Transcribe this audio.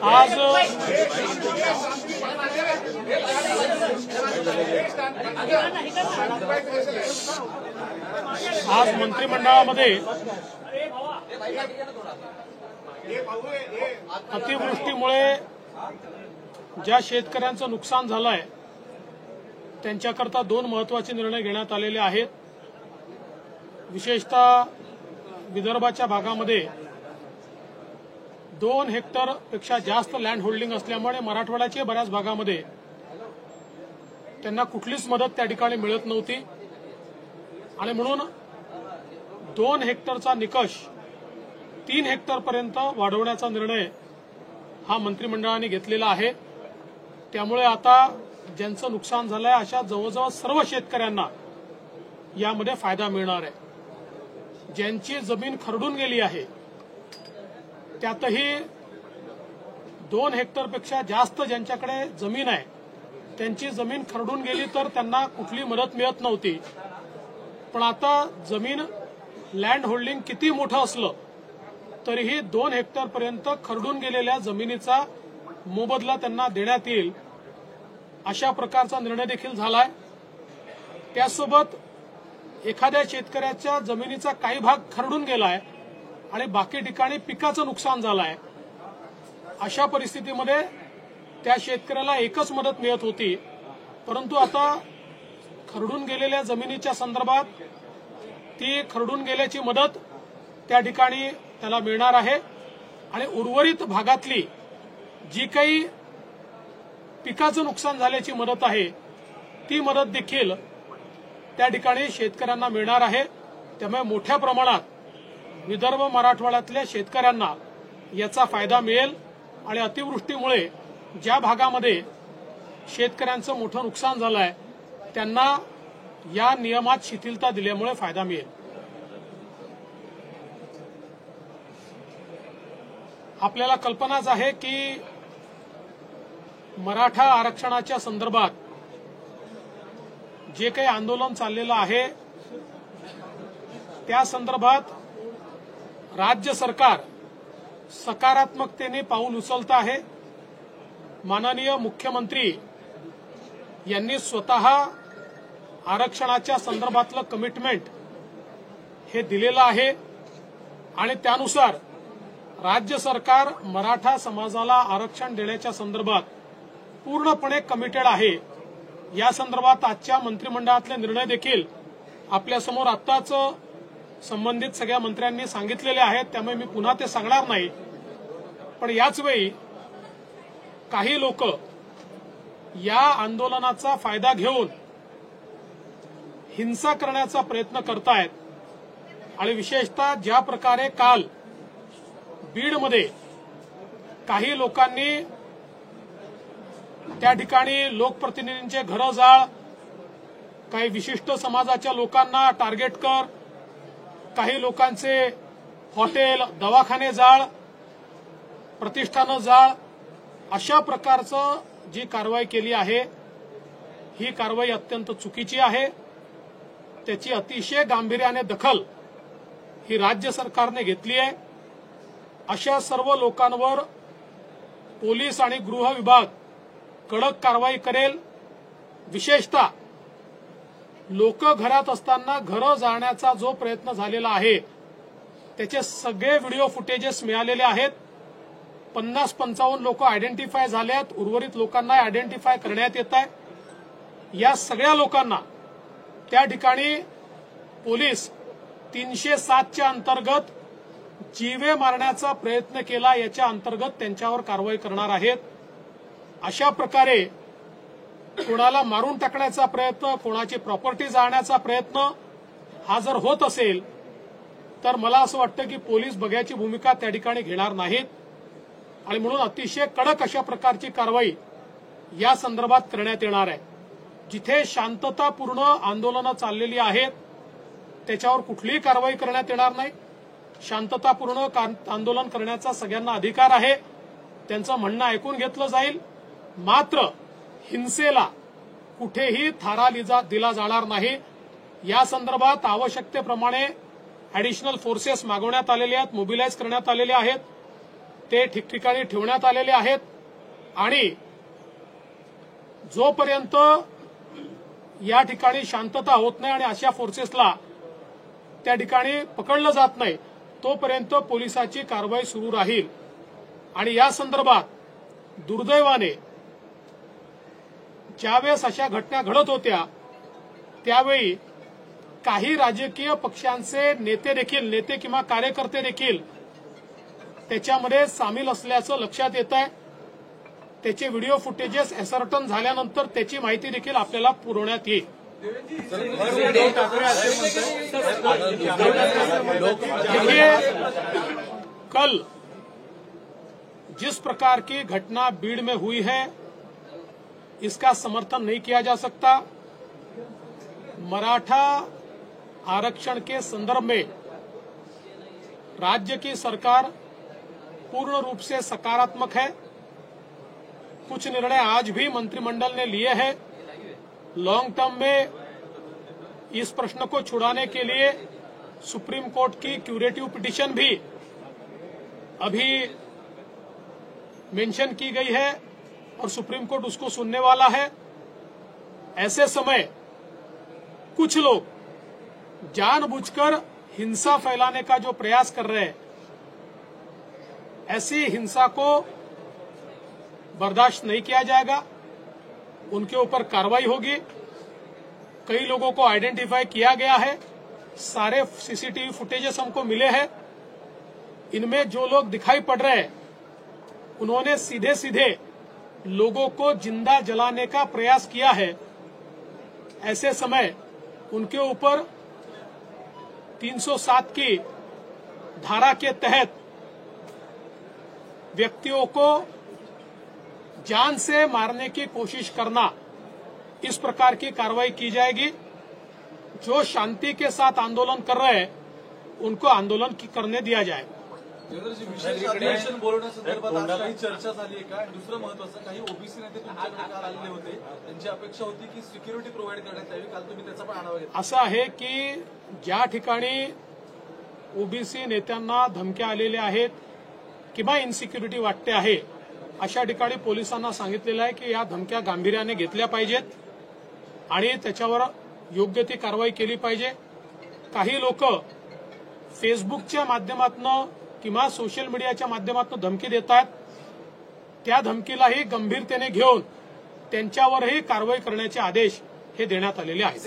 आज मंत्रिमंडळामध्ये अतिवृष्टीमुळे ज्या शेतकऱ्यांचं नुकसान झालंय त्यांच्याकरता दोन महत्त्वाचे निर्णय घेण्यात आलेले आहेत। विशेषतः विदर्भाच्या भागामध्ये 2 हेक्टरपेक्षा जास्त लँड होल्डिंग असल्यामुळे मराठवाड्याच्या बऱ्याच भागामध्ये त्यांना कुठलीच मदत त्या ठिकाणी मिळत नव्हती आणि म्हणून 2 हेक्टरचा निकष 3 हेक्टरपर्यंत वाढवण्याचा निर्णय हा मंत्रिमंडळाने घेतलेला आहे। त्यामुळे आता ज्यांचं नुकसान झालंय अशा जवळजवळ सर्व शेतकऱ्यांना यामध्ये फायदा मिळणार आहे। ज्यांची जमीन खरडून गेली आहे त्यातही 2 हेक्टरपेक्षा जास्त ज्यांच्याकडे जमीन आहे त्यांची जमीन खरडून गेली तर त्यांना कुठली मदत मिळत नव्हती। पण आता जमीन लँड होल्डिंग किती मोठं असलं तरीही 2 हेक्टरपर्यंत खरडून गेलेल्या जमिनीचा मोबदला त्यांना देण्यात येईल अशा प्रकारचा निर्णय देखील झालाय। त्यासोबत एखाद्या शेतकऱ्याच्या जमिनीचा काही भाग खरडून गेलाय आणि बाकी ठिकाणी पिकाचं नुकसान झालंय, अशा परिस्थितीमध्ये त्या शेतकऱ्याला एकच मदत मिळत होती। परंतु आता खरडून गेलेल्या जमिनीच्या संदर्भात ती खरडून गेल्याची मदत त्या ठिकाणी त्याला मिळणार आहे आणि उर्वरित भागातली जी काही पिकाचं नुकसान झाल्याची मदत आहे ती मदत देखील त्या ठिकाणी शेतकऱ्यांना मिळणार आहे। त्यामुळे मोठ्या प्रमाणात विदर्भ मराठवाड्यातल्या शेतकऱ्यांना याचा फायदा मिळेल आणि अतिवृष्टीमुळे ज्या भागामध्ये शेतकऱ्यांचं मोठं नुकसान झालंय त्यांना या नियमात शिथिलता दिल्यामुळे फायदा मिळेल। आपल्याला कल्पनाच आहे की मराठा आरक्षणाच्या संदर्भात जे काही आंदोलन चाललेलं आहे त्या संदर्भात राज्य सरकार सकारात्मकतेने पाऊल उचलत आहे। माननीय मुख्यमंत्री यांनी स्वतः आरक्षणाच्या संदर्भातलं कमिटमेंट हे दिलेलं आहे आणि त्यानुसार राज्य सरकार मराठा समाजाला आरक्षण देण्याच्या संदर्भात पूर्णपणे कमिटेड आहे। या संदर्भात आजच्या मंत्रिमंडळातले निर्णय देखील आपल्यासमोर आत्ताच संबंधित सगळ्या मंत्र्यांनी सांगितलेले आहेत, त्यामुळे मी पुन्हा ते सांगणार नाही। पण याच वेळी काही लोक या आंदोलनाचा फायदा घेऊन हिंसा करण्याचा प्रयत्न करतायत आणि विशेषतः ज्या प्रकारे काल बीडमध्ये काही लोकांनी त्या ठिकाणी लोकप्रतिनिधींचे घरं जाळ, काही विशिष्ट समाजाच्या लोकांना टार्गेट कर, काही लोकांचे हॉटेल दवाखाने जाळ, प्रतिष्ठानं जाळ, अशा प्रकारचं जी कारवाई केली आहे ही कारवाई अत्यंत चुकीची आहे। त्याची अतिशय गांभीर्याने दखल ही राज्य सरकारने घेतली आहे। अशा सर्व लोकांवर पोलीस आणि गृह विभाग कडक कारवाई करेल। विशेषतः लोक घरात असताना घरं जाळण्याचा जो प्रयत्न झालेला आहे त्याचे सगळे व्हिडिओ फुटेजेस मिळालेले आहेत। 50-55 लोक आयडेंटिफाय झाले आहेत, उर्वरित लोकांना आयडेंटिफाय करण्यात येत आहे। या सगळ्या लोकांना त्या ठिकाणी पोलीस 307च्या अंतर्गत जीवे मारण्याचा प्रयत्न केला याच्या अंतर्गत त्यांच्यावर कारवाई करणार आहेत। अशा प्रकारे कोणाला मारून टाकण्याचा प्रयत्न, कोणाची प्रॉपर्टी जाळण्याचा प्रयत्न हा जर होत असेल तर मला असं वाटतं की पोलीस बघ्याची भूमिका त्या ठिकाणी घेणार नाहीत आणि म्हणून अतिशय कडक अशा प्रकारची कारवाई या संदर्भात करण्यात येणार आहे। जिथे शांततापूर्ण आंदोलनं चाललेली आहेत त्याच्यावर कुठलीही कारवाई करण्यात येणार नाही। शांततापूर्ण आंदोलन करण्याचा सगळ्यांना अधिकार आहे, त्यांचं म्हणणं ऐकून घेतलं जाईल। मात्र हिंसेला कुठेही थारा दिला जाणार नाही। या संदर्भात आवश्यकतेप्रमाणे ऍडिशनल फोर्सेस मागवण्यात आलेले आहेत, मोबिलाइज करण्यात आलेले आहेत ते ठिकठिकाणी ठेवण्यात आलेले आहेत आणि जोपर्यंत या ठिकाणी शांतता होत नाही आणि अशा फोर्सेसला त्या ठिकाणी पकडलं जात नाही तोपर्यंत पोलिसाची कारवाई सुरू राहील। आणि या संदर्भात दुर्दैवाने ज्यावेळेस अशा घटना घडत होत्या त्यावेळी काही राजकीय पक्षांचे नेते किंवा कार्यकर्ते देखील त्याच्यामध्ये सामील असल्याचं लक्षात येत आहे। त्याचे व्हिडिओ फुटेजेस असर्टन झाल्यानंतर त्याची माहिती देखील आपल्याला पुरवण्यात येईल। देखिए, कल जिस प्रकार की घटना बीड़ में हुई है इसका समर्थन नहीं किया जा सकता। मराठा आरक्षण के संदर्भ में राज्य की सरकार पूर्ण रूप से सकारात्मक है। कुछ निर्णय आज भी मंत्रिमंडल ने लिए हैं। लॉन्ग टर्म में इस प्रश्न को छुड़ाने के लिए सुप्रीम कोर्ट की क्यूरेटिव पिटीशन भी अभी मेंशन की गई है और सुप्रीम कोर्ट उसको सुनने वाला है। ऐसे समय कुछ लोग जानबूझकर हिंसा फैलाने का जो प्रयास कर रहे हैं, ऐसी हिंसा को बर्दाश्त नहीं किया जाएगा। उनके ऊपर कार्रवाई होगी। कई लोगों को आइडेंटिफाई किया गया है। सारे सीसीटीवी फुटेजेस हमको मिले हैं। इनमें जो लोग दिखाई पड़ रहे हैं उन्होंने सीधे सीधे लोगों को जिंदा जलाने का प्रयास किया है। ऐसे समय उनके ऊपर 307 की धारा के तहत व्यक्तियों को जान से मारने की कोशिश करना, इस प्रकार की कार्रवाई की जाएगी। जो शांति के साथ आंदोलन कर रहे हैं उनको आंदोलन करने दिया जाएगा। विशेष अधिवेशन बोलवण्यासंदर्भात आज काही चर्चा झाली आहे का? दुसरं महत्त्वाचं, काही ओबीसी नेते तुमच्याकडे काल आलेले होते, त्यांची अपेक्षा होती की सिक्युरिटी प्रोव्हाइड करण्यात यावी। काल तुम्ही त्याचा पण आढावा घेतला। असं आहे की ज्या ठिकाणी ओबीसी नेत्यांना धमक्या आलेल्या आहेत किंवा इनसिक्युरिटी वाटते आहे अशा ठिकाणी पोलिसांना सांगितलेलं आहे की या धमक्या गांभीर्याने घेतल्या पाहिजेत आणि त्याच्यावर योग्य ती कारवाई केली पाहिजे। काही लोक फेसबुकच्या माध्यमातून किंवा सोशल मीडियाच्या माध्यमातून धमकी देतात। त्या धमकीलाही गंभीरतेने घेऊन त्यांच्यावरही कारवाई करण्याचे आदेश हे देण्यात आलेले आहेत।